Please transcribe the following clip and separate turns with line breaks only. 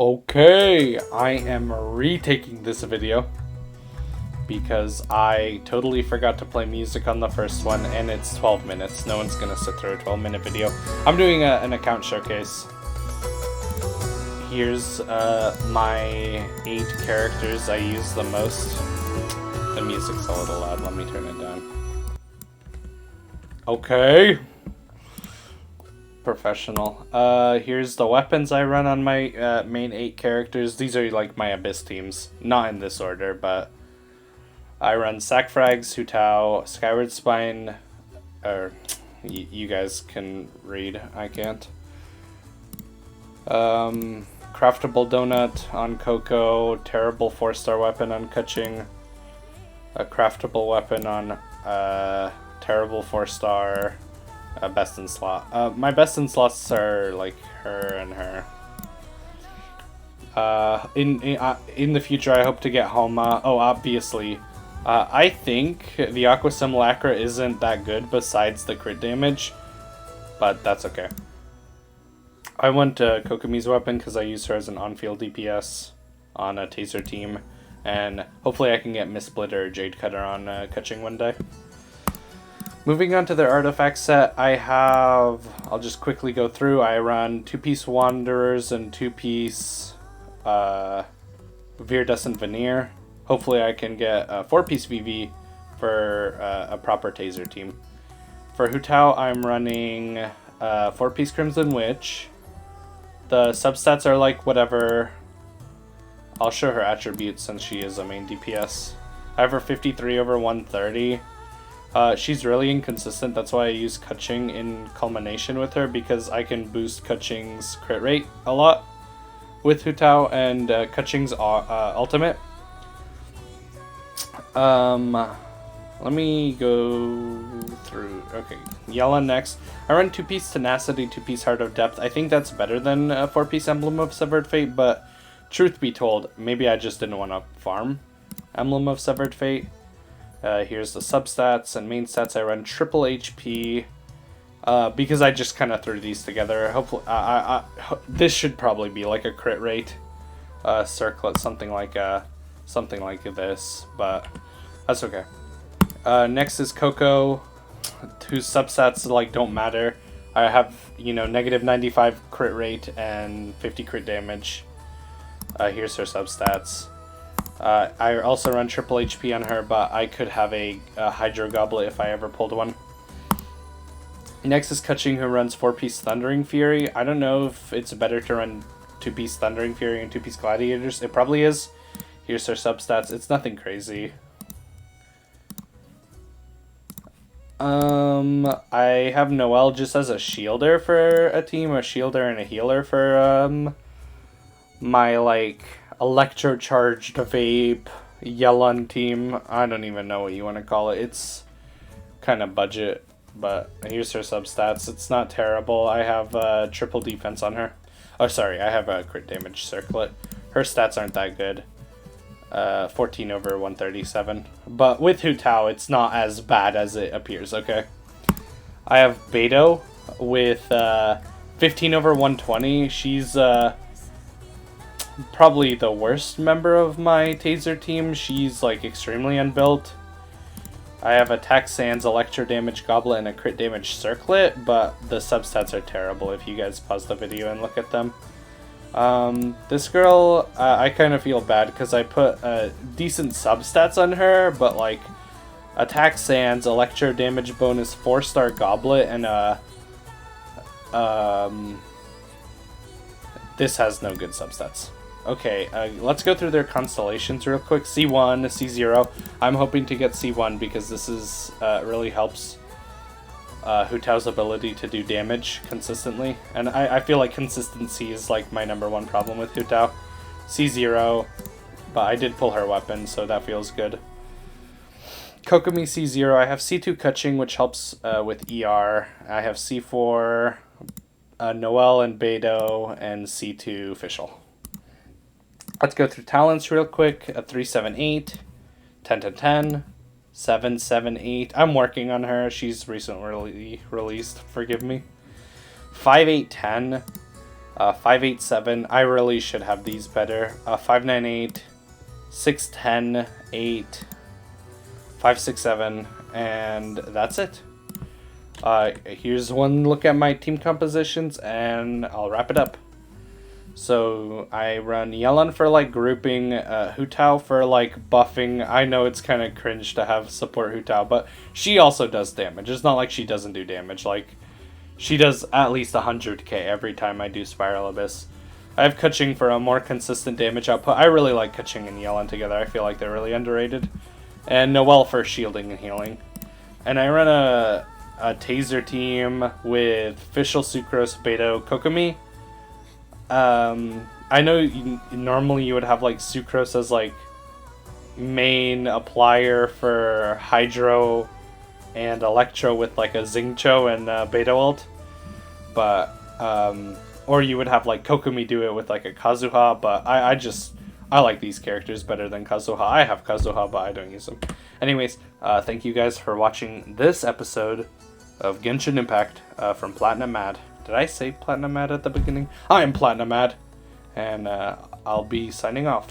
Okay, I am retaking this video because I totally forgot to play music on the first one, and it's 12 minutes. No one's gonna sit through a 12-minute video. I'm doing an account showcase. Here's my 8 characters I use the most. The music's a little loud, let me turn it down. Okay. Professional. Here's the weapons I run on my main 8 characters. These are like my Abyss teams. Not in this order, but I run Sack Frags, Hu Tao, Skyward Spine, or you guys can read, I can't. Craftable Donut on Coco, Terrible 4-star weapon on Kuching, a craftable weapon on Terrible 4-star, best in slot. My best in slots are like her and her. In the future, I hope to get Homa. Oh, obviously. I think the Aqua Simulacra isn't that good besides the crit damage, but that's okay. I want Kokomi's weapon because I use her as an on-field DPS on a Taser team, and hopefully I can get Miss Splitter or Jade Cutter on Kuching one day. Moving on to their artifact set, I'll just quickly go through. I run 2-piece Wanderers and 2-piece Viridescent Veneer. Hopefully I can get a 4-piece VV for a proper Taser team. For Hu Tao, I'm running 4-piece Crimson Witch. The substats are like whatever. I'll show her attributes since she is a main DPS. I have her 53 over 130. She's really inconsistent, that's why I use Kuching in culmination with her, because I can boost Kuching's crit rate a lot with Hu Tao and Kuching's ultimate. Let me go through. Okay, Yella next. I run 2-piece Tenacity, 2-piece Heart of Depth. I think that's better than a 4-piece Emblem of Severed Fate, but truth be told, maybe I just didn't want to farm Emblem of Severed Fate. Here's the substats and main stats. I run triple HP because I just kind of threw these together. Hopefully, this should probably be like a crit rate circlet, something like this, but that's okay. Next is Coco, whose substats like don't matter. I have negative 95 crit rate and 50 crit damage. Here's her substats. I also run triple HP on her, but I could have a Hydro Goblet if I ever pulled one. Next is Kuching, who runs 4-piece Thundering Fury. I don't know if it's better to run 2-piece Thundering Fury and 2-piece Gladiators. It probably is. Here's her substats. It's nothing crazy. I have Noelle just as a shielder for a team, a shielder and a healer for my like electro-charged vape Yellon team. I don't even know what you want to call it. It's kind of budget, but here's her substats. It's not terrible. I have triple defense on her. Oh, sorry, I have a crit damage circlet. Her stats aren't that good. 14 over 137. But with Hu Tao, it's not as bad as it appears, okay? I have Beto with 15 over 120. She's probably the worst member of my Taser team. She's like extremely unbuilt. I have Attack Sands, Electro Damage Goblet, and a Crit Damage Circlet, but the substats are terrible if you guys pause the video and look at them. This girl, I kind of feel bad because I put decent substats on her, but like Attack Sands, Electro Damage bonus, 4-star Goblet, and this has no good substats. Okay, let's go through their constellations real quick. C1, C0. I'm hoping to get C1 because this is really helps Hu Tao's ability to do damage consistently, and I feel like consistency is like my #1 problem with Hu Tao. C0, but I did pull her weapon, so that feels good. Kokomi C0, I have C2 Kuching, which helps with ER. I have C4 Noelle and Beto, and C2 Fischl. Let's go through talents real quick. 378, 10-10, 778. I'm working on her. She's recently released. Forgive me. 5810. 587. I really should have these better. 598, 610, 8, 567, and that's it. Here's one look at my team compositions, and I'll wrap it up. So I run Yelan for like grouping, Hu Tao for like buffing. I know it's kind of cringe to have support Hu Tao, but she also does damage. It's not like she doesn't do damage. Like, she does at least 100k every time I do Spiral Abyss. I have Keqing for a more consistent damage output. I really like Keqing and Yelan together. I feel like they're really underrated. And Noelle for shielding and healing. And I run a Taser team with Fischl, Sucrose, Beto, Kokomi. I know normally you would have like Sucrose as like main applier for Hydro and Electro with like a Xingqiu and Beta ult, but or you would have like Kokomi do it with like a Kazuha, but I like these characters better than Kazuha. I have Kazuha, but I don't use them. Anyways, thank you guys for watching this episode of Genshin Impact from PLTNMAD. Did I say PLTNMAD at the beginning? I am PLTNMAD, and I'll be signing off.